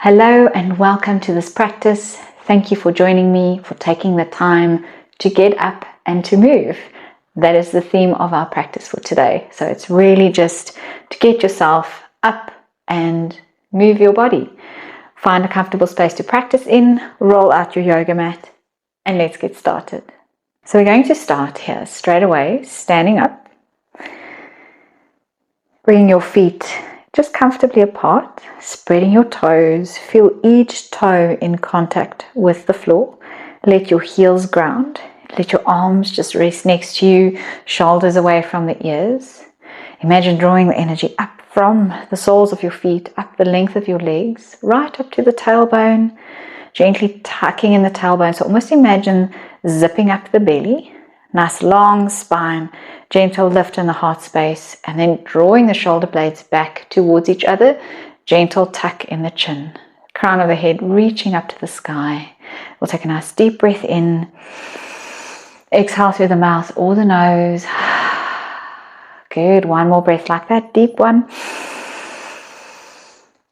Hello and welcome to this practice. Thank you for joining me, for taking the time to get up and to move. That is the theme of our practice for today. So it's really just to get yourself up and move your body. Find a comfortable space to practice in, roll out your yoga mat, and let's get started. So we're going to start here straight away, standing up. Bringing your feet just comfortably apart, spreading your toes. Feel each toe in contact with the floor. Let your heels ground. Let your arms just rest next to you, shoulders away from the ears. Imagine drawing the energy up from the soles of your feet, up the length of your legs, right up to the tailbone, gently tucking in the tailbone. So almost imagine zipping up the belly. Nice long spine, gentle lift in the heart space, and then drawing the shoulder blades back towards each other, gentle tuck in the chin. Crown of the head reaching up to the sky. We'll take a nice deep breath in. Exhale through the mouth or the nose. Good, one more breath like that, deep one.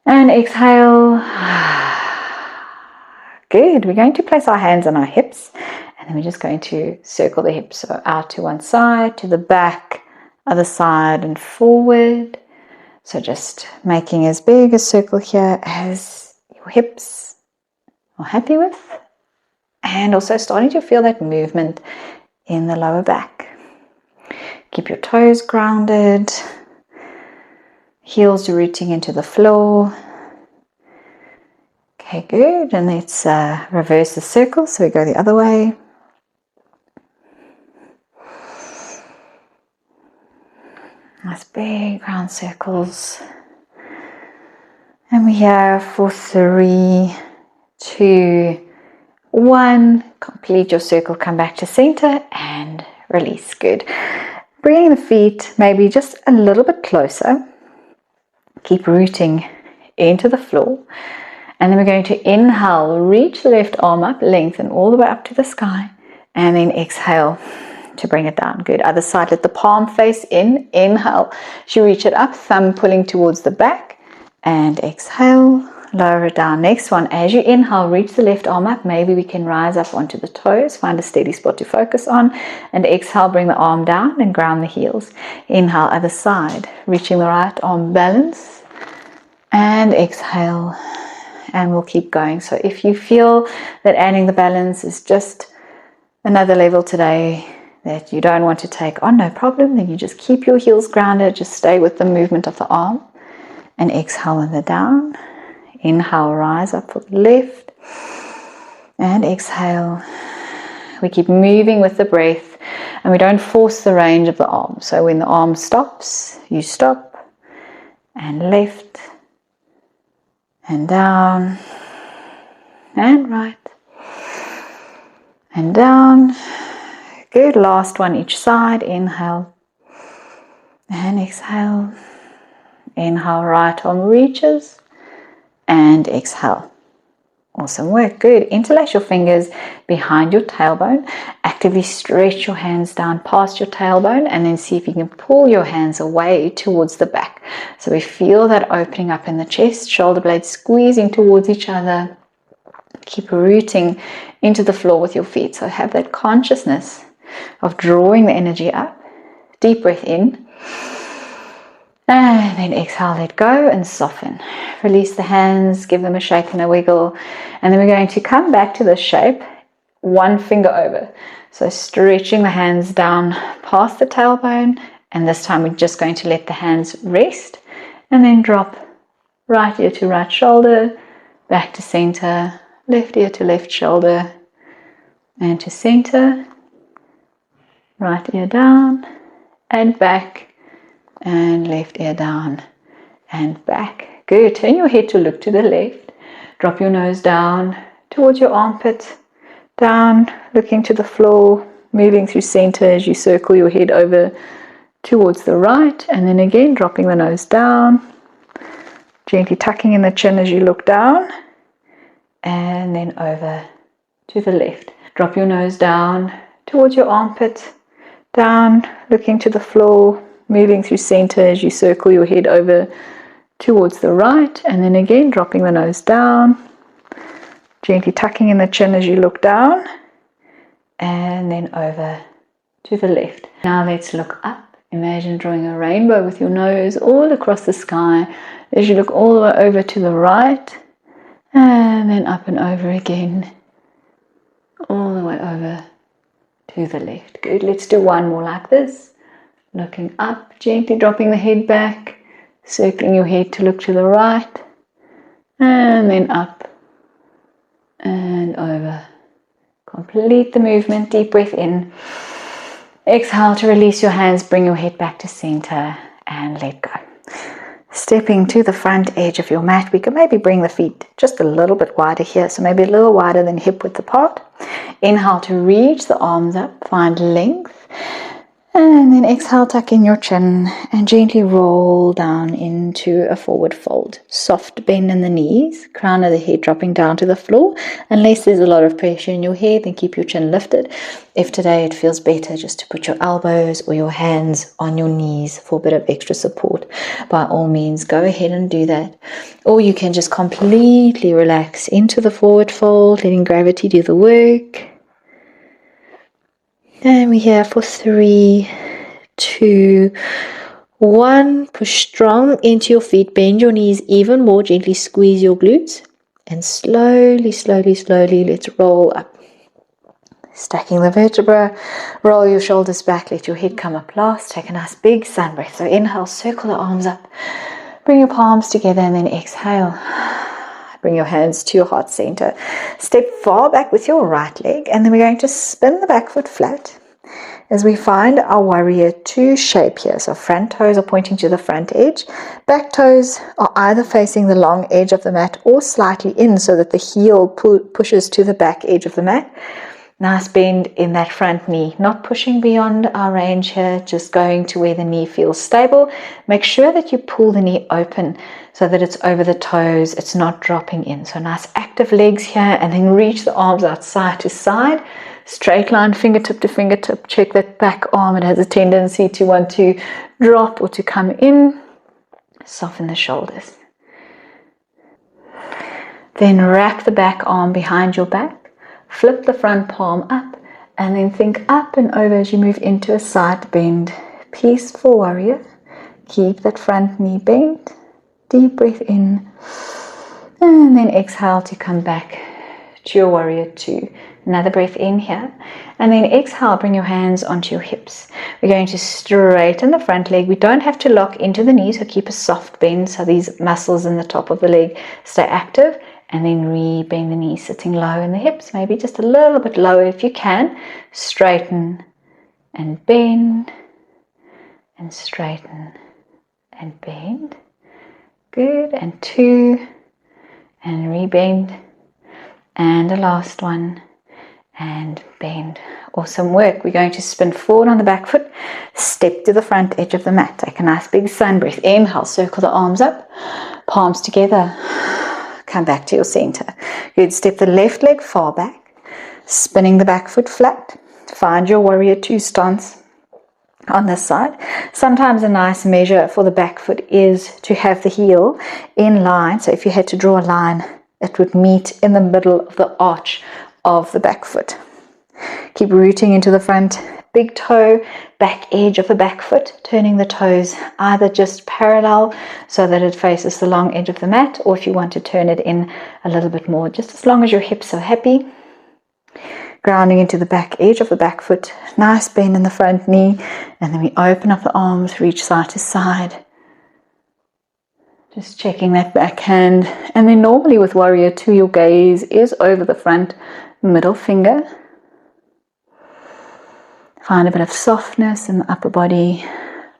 And exhale. Good, we're going to place our hands on our hips. And then we're just going to circle the hips, so out to one side, to the back, other side and forward. So just making as big a circle here as your hips are happy with. And also starting to feel that movement in the lower back. Keep your toes grounded. Heels rooting into the floor. Okay, good. And let's reverse the circle. So we go the other way. Nice big round circles. And we're here for 3, 2, 1. Complete your circle, come back to center and release. Good. Bringing the feet maybe just a little bit closer. Keep rooting into the floor. And then we're going to inhale, reach the left arm up, lengthen all the way up to the sky. And then exhale to bring it down. Good. Other side, let the palm face in. Inhale, you reach it up, thumb pulling towards the back. And exhale, lower it down. Next one, as you inhale, reach the left arm up. Maybe we can rise up onto the toes. Find a steady spot to focus on. And exhale, bring the arm down and ground the heels. Inhale, other side, reaching the right arm, balance. And exhale. And we'll keep going. So if you feel that adding the balance is just another level today that you don't want to take on, no problem. Then you just keep your heels grounded. Just stay with the movement of the arm. And exhale in the down. Inhale, rise up for the left. And exhale. We keep moving with the breath. And we don't force the range of the arm. So when the arm stops, you stop. And left. And down. And right. And down. Good. Last one each side. Inhale. And exhale. Inhale, right arm reaches. And exhale. Awesome work. Good. Interlace your fingers behind your tailbone. Actively stretch your hands down past your tailbone. And then see if you can pull your hands away towards the back. So we feel that opening up in the chest. Shoulder blades squeezing towards each other. Keep rooting into the floor with your feet. So have that consciousness of drawing the energy up. Deep breath in. And then exhale, let go and soften. Release the hands, give them a shake and a wiggle. And then we're going to come back to this shape, one finger over. So stretching the hands down past the tailbone. And this time we're just going to let the hands rest. And then drop right ear to right shoulder, back to center, left ear to left shoulder, and to center. Right ear down and back. And left ear down and back. Good. Turn your head to look to the left. Drop your nose down towards your armpit. Down, looking to the floor. Moving through center as you circle your head over towards the right. And then again, dropping the nose down. Gently tucking in the chin as you look down. And then over to the left. Drop your nose down towards your armpit. Down, looking to the floor. Moving through center as you circle your head over towards the right, and then again dropping the nose down, gently tucking in the chin as you look down, and then over to the left. Now let's look up. Imagine drawing a rainbow with your nose all across the sky as you look all the way over to the right, and then up and over again, all the way over to the left. Good. Let's do one more like this. Looking up, gently dropping the head back, circling your head to look to the right, and then up and over. Complete the movement. Deep breath in. Exhale to release your hands, bring your head back to center, and let go. Stepping to the front edge of your mat, we can maybe bring the feet just a little bit wider here, so maybe a little wider than hip width apart. Inhale to reach the arms up, find length, and then exhale, tuck in your chin and gently roll down into a forward fold. Soft bend in the knees, crown of the head dropping down to the floor. Unless there's a lot of pressure in your head, then keep your chin lifted. If today it feels better just to put your elbows or your hands on your knees for a bit of extra support, by all means go ahead and do that. Or you can just completely relax into the forward fold, letting gravity do the work. And we're here for 3, 2, 1. Push strong into your feet. Bend your knees even more. Gently squeeze your glutes. And slowly, slowly, slowly, let's roll up. Stacking the vertebra. Roll your shoulders back. Let your head come up last. Take a nice big sun breath. So inhale, circle the arms up. Bring your palms together and then exhale. Bring your hands to your heart center. Step far back with your right leg, and then we're going to spin the back foot flat as we find our warrior 2 shape here. So front toes are pointing to the front edge. Back toes are either facing the long edge of the mat or slightly in so that the heel pushes to the back edge of the mat. Nice bend in that front knee, not pushing beyond our range here, just going to where the knee feels stable. Make sure that you pull the knee open so that it's over the toes, it's not dropping in. So nice active legs here, and then reach the arms out side to side. Straight line, fingertip to fingertip. Check that back arm, it has a tendency to want to drop or to come in. Soften the shoulders. Then wrap the back arm behind your back. Flip the front palm up, and then think up and over as you move into a side bend. Peaceful warrior. Keep that front knee bent. Deep breath in, and then exhale to come back to your warrior 2. Another breath in here, and then exhale, bring your hands onto your hips. We're going to straighten the front leg. We don't have to lock into the knees, so keep a soft bend so these muscles in the top of the leg stay active. And then re-bend the knees, sitting low in the hips, maybe just a little bit lower if you can. Straighten and bend, and straighten and bend. Good, and 2, and re-bend, and a last one, and bend. Awesome work. We're going to spin forward on the back foot, step to the front edge of the mat. Take a nice big sun breath. Inhale, circle the arms up, palms together. Come back to your center. Good. Step the left leg far back, spinning the back foot flat. Find your warrior 2 stance on this side. Sometimes a nice measure for the back foot is to have the heel in line. So if you had to draw a line, it would meet in the middle of the arch of the back foot. Keep rooting into the front. Big toe, back edge of the back foot, turning the toes either just parallel so that it faces the long edge of the mat, or if you want to turn it in a little bit more, just as long as your hips are happy. Grounding into the back edge of the back foot, nice bend in the front knee, and then we open up the arms, reach side to side. Just checking that back hand, and then normally with warrior 2, your gaze is over the front middle finger. Find a bit of softness in the upper body,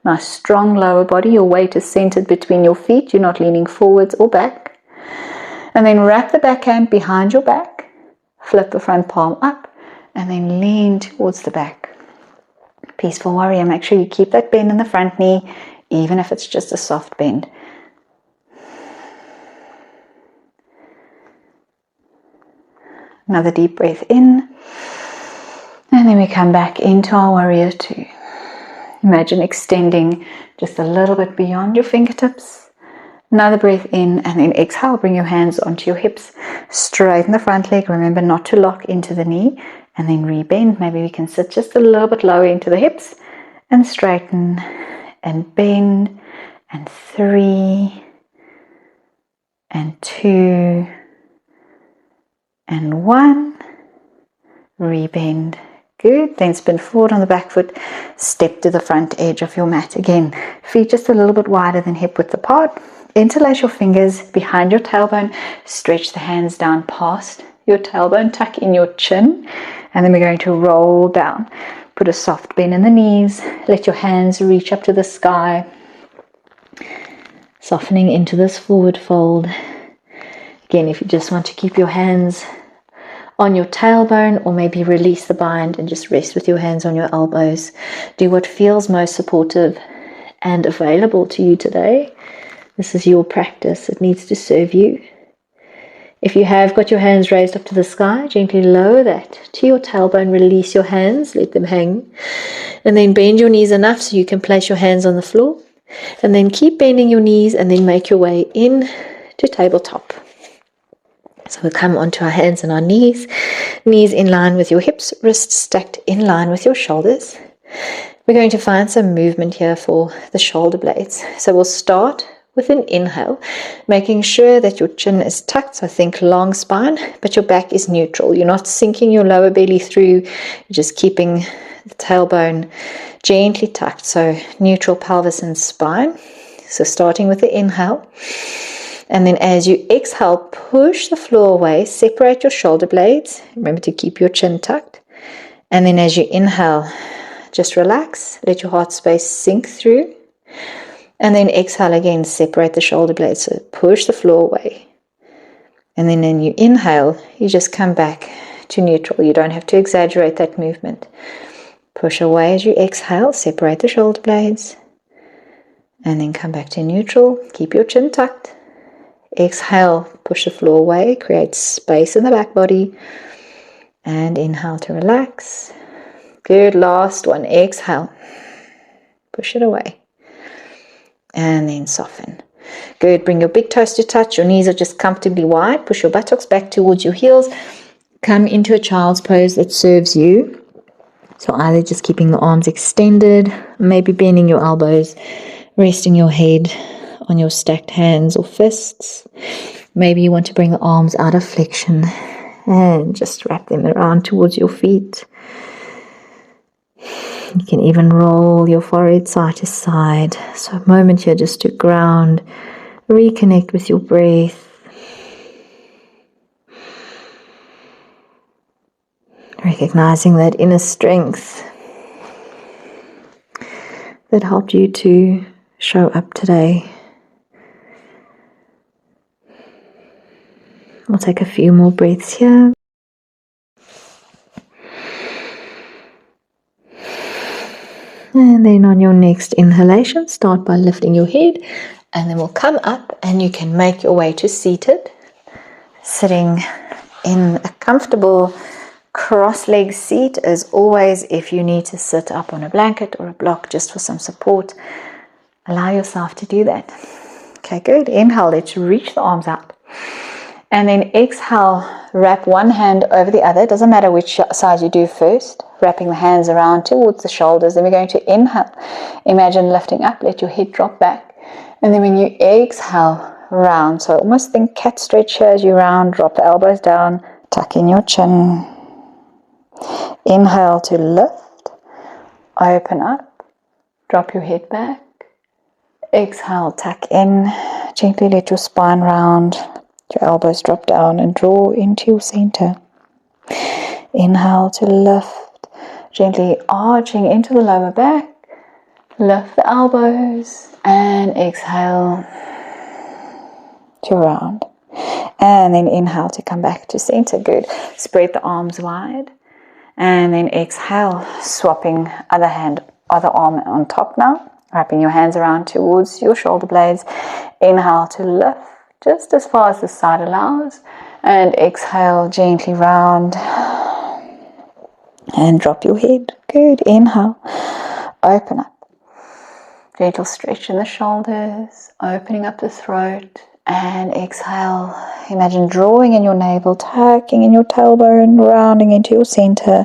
nice strong lower body. Your weight is centered between your feet. You're not leaning forwards or back. And then wrap the back hand behind your back. Flip the front palm up and then lean towards the back. Peaceful warrior. Make sure you keep that bend in the front knee, even if it's just a soft bend. Another deep breath in. And then we come back into our warrior 2. Imagine extending just a little bit beyond your fingertips Another breath in, and then exhale, bring your hands onto your hips, straighten the front leg. Remember not to lock into the knee, and then rebend. Maybe we can sit just a little bit lower into the hips and straighten and bend, and 3 and 2 and 1, rebend. Good. Then spin forward on the back foot, step to the front edge of your mat. Again, feet just a little bit wider than hip width apart. Interlace your fingers behind your tailbone, stretch the hands down past your tailbone, tuck in your chin, and then we're going to roll down. Put a soft bend in the knees, let your hands reach up to the sky, softening into this forward fold. Again, if you just want to keep your hands on your tailbone, or maybe release the bind and just rest with your hands on your elbows, do what feels most supportive and available to you today. This is your practice. It needs to serve you. If you have got your hands raised up to the sky, gently lower that to your tailbone. Release your hands, let them hang. And then bend your knees enough so you can place your hands on the floor. And then keep bending your knees and then make your way in to tabletop. So we'll come onto our hands and our knees. Knees in line with your hips, wrists stacked in line with your shoulders. We're going to find some movement here for the shoulder blades. So we'll start with an inhale, making sure that your chin is tucked, so think long spine, but your back is neutral. You're not sinking your lower belly through, you're just keeping the tailbone gently tucked, so neutral pelvis and spine. So starting with the inhale, and then as you exhale, push the floor away, separate your shoulder blades, remember to keep your chin tucked, and then as you inhale, just relax, let your heart space sink through. And then exhale again, separate the shoulder blades, so push the floor away. And then when you inhale, you just come back to neutral. You don't have to exaggerate that movement. Push away as you exhale, separate the shoulder blades. And then come back to neutral, keep your chin tucked. Exhale, push the floor away, create space in the back body. And inhale to relax. Good, last one, exhale. Push it away. And then soften. Good. Bring your big toes to touch. Your knees are just comfortably wide. Push your buttocks back towards your heels. Come into a child's pose that serves you. So either just keeping the arms extended, maybe bending your elbows, resting your head on your stacked hands or fists. Maybe you want to bring the arms out of flexion and just wrap them around towards your feet. You can even roll your forehead side to side. So a moment here just to ground, reconnect with your breath. Recognizing that inner strength that helped you to show up today. We'll take a few more breaths here. And then on your next inhalation, start by lifting your head, and then we'll come up and you can make your way to seated. Sitting in a comfortable cross-leg seat. As always, if you need to sit up on a blanket or a block just for some support, allow yourself to do that. Okay, good. Inhale, let's reach the arms out. And then exhale, wrap one hand over the other. It doesn't matter which side you do first. Wrapping the hands around towards the shoulders. Then we're going to inhale. Imagine lifting up, let your head drop back. And then when you exhale, round. So almost think cat stretch here as you round. Drop the elbows down. Tuck in your chin. Inhale to lift. Open up. Drop your head back. Exhale, tuck in. Gently let your spine round. Your elbows drop down and draw into your center. Inhale to lift. Gently arching into the lower back. Lift the elbows and exhale to round. And then inhale to come back to center. Good. Spread the arms wide. And then exhale, swapping other arm on top now. Wrapping your hands around towards your shoulder blades. Inhale to lift just as far as the side allows. And exhale, gently round. And drop your head. Good. Inhale. Open up. Gentle stretch in the shoulders, opening up the throat, and exhale. Imagine drawing in your navel, tucking in your tailbone, rounding into your center.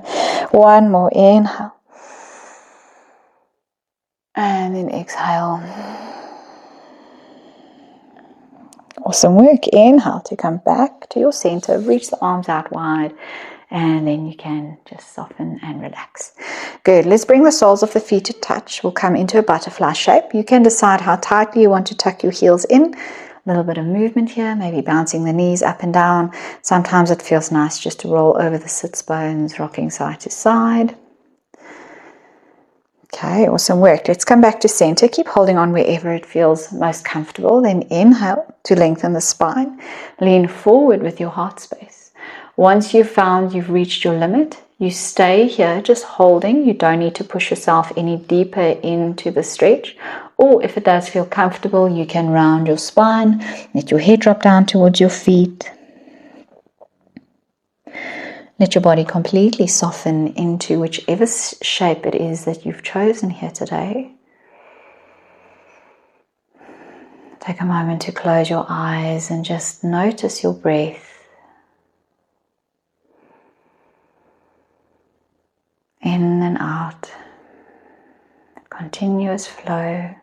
One more inhale. And then exhale. Awesome work. Inhale to come back to your center. Reach the arms out wide. And then you can just soften and relax. Good. Let's bring the soles of the feet to touch. We'll come into a butterfly shape. You can decide how tightly you want to tuck your heels in. A little bit of movement here, maybe bouncing the knees up and down. Sometimes it feels nice just to roll over the sits bones, rocking side to side. Okay, awesome work. Let's come back to center. Keep holding on wherever it feels most comfortable. Then inhale to lengthen the spine. Lean forward with your heart space. Once you've found you've reached your limit, you stay here just holding. You don't need to push yourself any deeper into the stretch. Or if it does feel comfortable, you can round your spine. Let your head drop down towards your feet. Let your body completely soften into whichever shape it is that you've chosen here today. Take a moment to close your eyes and just notice your breath. In and out. Continuous flow.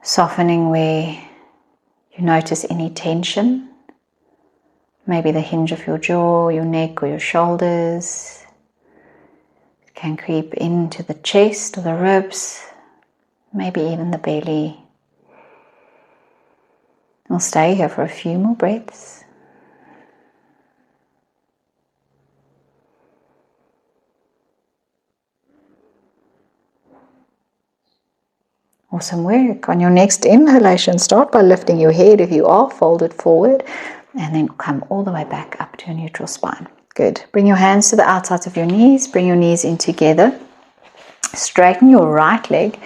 Softening where you notice any tension. Maybe the hinge of your jaw, your neck or your shoulders. It can creep into the chest or the ribs, maybe even the belly. We'll stay here for a few more breaths. Awesome work. On your next inhalation, start by lifting your head if you are folded forward. And then come all the way back up to a neutral spine. Good. Bring your hands to the outsides of your knees. Bring your knees in together. Straighten your right leg.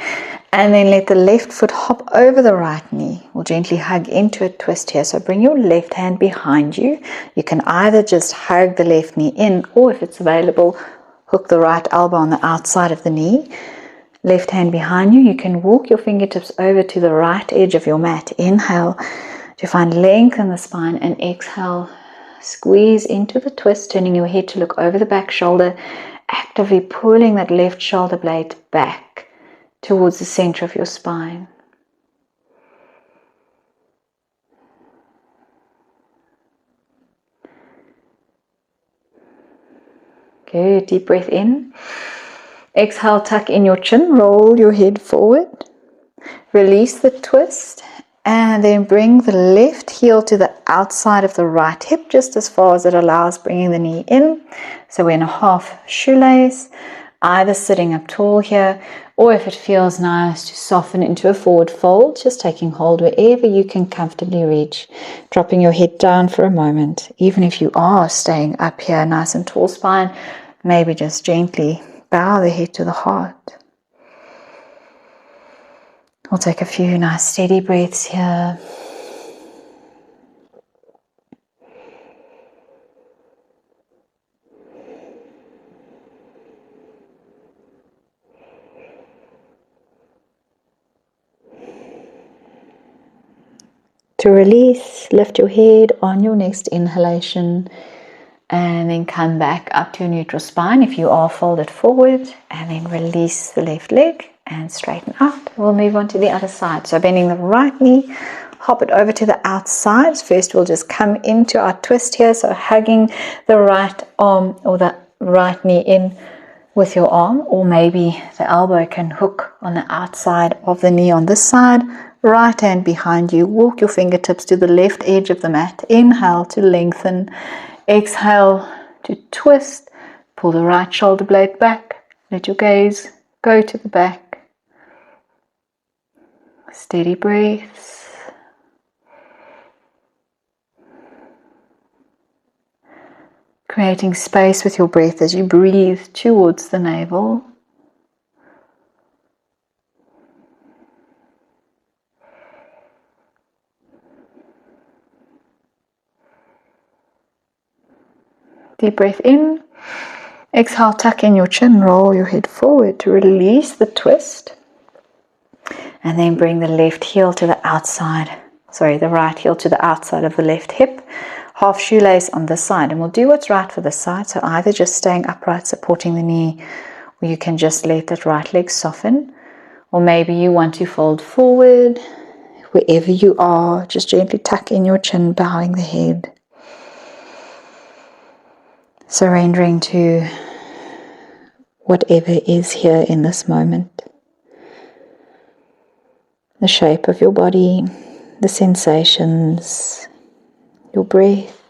And then let the left foot hop over the right knee. We'll gently hug into a twist here. So bring your left hand behind you. You can either just hug the left knee in, or if it's available, hook the right elbow on the outside of the knee. Left hand behind you. You can walk your fingertips over to the right edge of your mat. Inhale to find length in the spine, and exhale, squeeze into the twist, turning your head to look over the back shoulder, actively pulling that left shoulder blade back towards the center of your spine. Good, deep breath in. Exhale, tuck in your chin, roll your head forward, release the twist. And then bring the left heel to the outside of the right hip, just as far as it allows, bringing the knee in. So we're in a half shoelace, either sitting up tall here, or if it feels nice to soften into a forward fold, just taking hold wherever you can comfortably reach, dropping your head down for a moment. Even if you are staying up here, nice and tall spine, maybe just gently bow the head to the heart. We'll take a few nice steady breaths here. To release, lift your head on your next inhalation and then come back up to a neutral spine if you are folded forward, and then release the left leg and straighten out. We'll move on to the other side. So bending the right knee, hop it over to the outside. First we'll just come into our twist here, so hugging the right arm or the right knee in with your arm, or maybe the elbow can hook on the outside of the knee on this side. Right hand behind you, walk your fingertips to the left edge of the mat. Inhale to lengthen. Exhale to twist. Pull the right shoulder blade back. Let your gaze go to the back. Steady breaths. Creating space with your breath as you breathe towards the navel. Deep breath in. Exhale, tuck in your chin, roll your head forward to release the twist. And then bring the left heel to the outside. Sorry, the right heel to the outside of the left hip. Half shoelace on this side. And we'll do what's right for this side. So either just staying upright, supporting the knee, or you can just let that right leg soften. Or maybe you want to fold forward. Wherever you are, just gently tuck in your chin, bowing the head. Surrendering to whatever is here in this moment. The shape of your body, the sensations, your breath.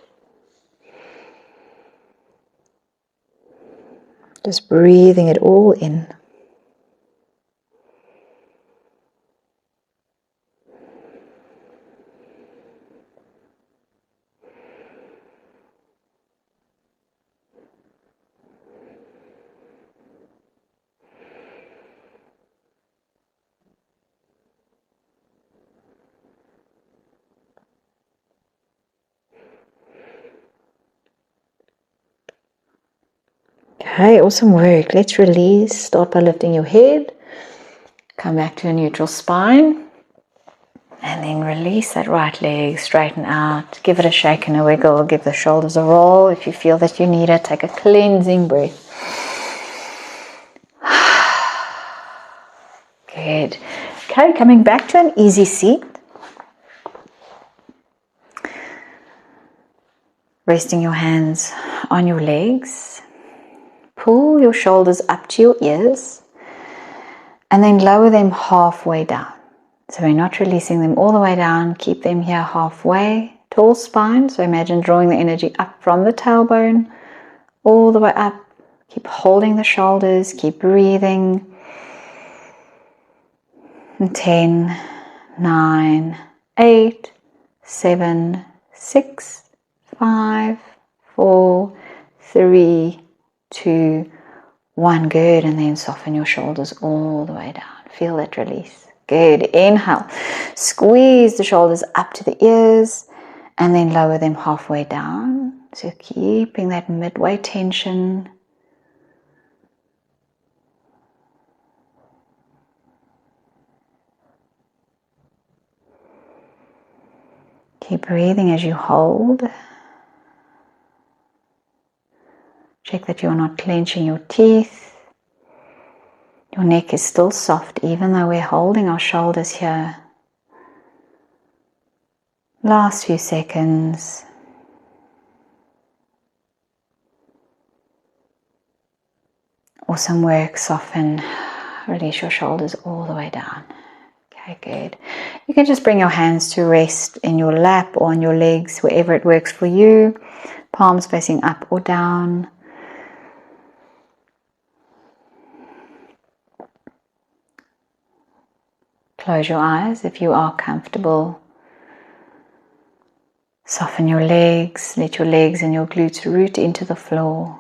Just breathing it all in. Okay, awesome work. Let's release. Start by lifting your head. Come back to a neutral spine. And then release that right leg, straighten out. Give it a shake and a wiggle. Give the shoulders a roll. If you feel that you need it, take a cleansing breath. Good. Okay, coming back to an easy seat. Resting your hands on your legs. Pull your shoulders up to your ears and then lower them halfway down. So we're not releasing them all the way down. Keep them here halfway. Tall spine. So imagine drawing the energy up from the tailbone all the way up. Keep holding the shoulders. Keep breathing. 10, 9, 8, 7, 6, 5, 4, 3, 2, 1. Good. And then soften your shoulders all the way down. Feel that release. Good. Inhale. Squeeze the shoulders up to the ears and then lower them halfway down. So keeping that midway tension. Keep breathing as you hold. Check that you're not clenching your teeth. Your neck is still soft even though we're holding our shoulders here. Last few seconds. Awesome work. Soften. Release your shoulders all the way down. Okay, good. You can just bring your hands to rest in your lap or on your legs, wherever it works for you. Palms facing up or down. Close your eyes if you are comfortable. Soften your legs. Let your legs and your glutes root into the floor.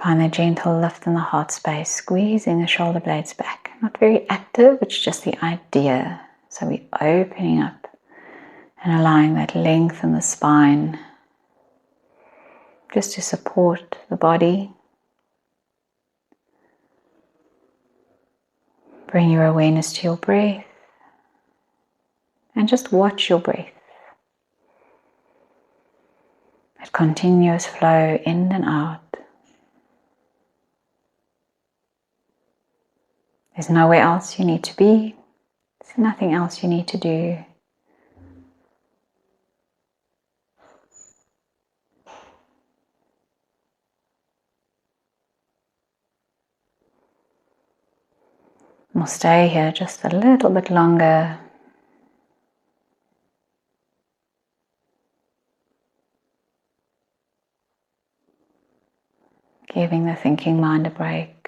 Find a gentle lift in the heart space, squeezing the shoulder blades back. Not very active, it's just the idea. So we're opening up and allowing that length in the spine just to support the body. Bring your awareness to your breath and just watch your breath. That continuous flow in and out. There's nowhere else you need to be. There's nothing else you need to do. We'll stay here just a little bit longer. Giving the thinking mind a break.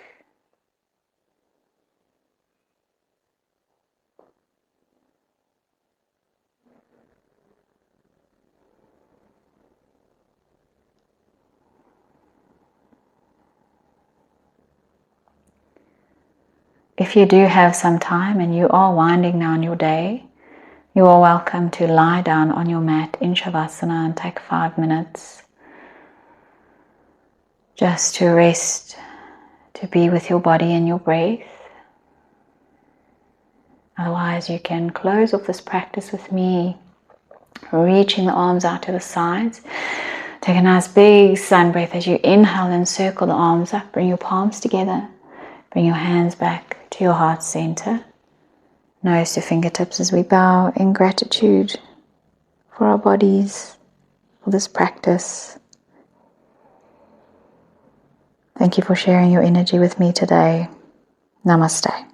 If you do have some time and you are winding down your day, You are welcome to lie down on your mat in Shavasana and take 5 minutes just to rest, to be with your body and your breath. Otherwise, you can close off this practice with me, reaching the arms out to the sides. Take a nice big sun breath as you inhale and circle the arms up. Bring your palms together. Bring your hands back to your heart center. Nose to fingertips as we bow in gratitude for our bodies, for this practice. Thank you for sharing your energy with me today. Namaste.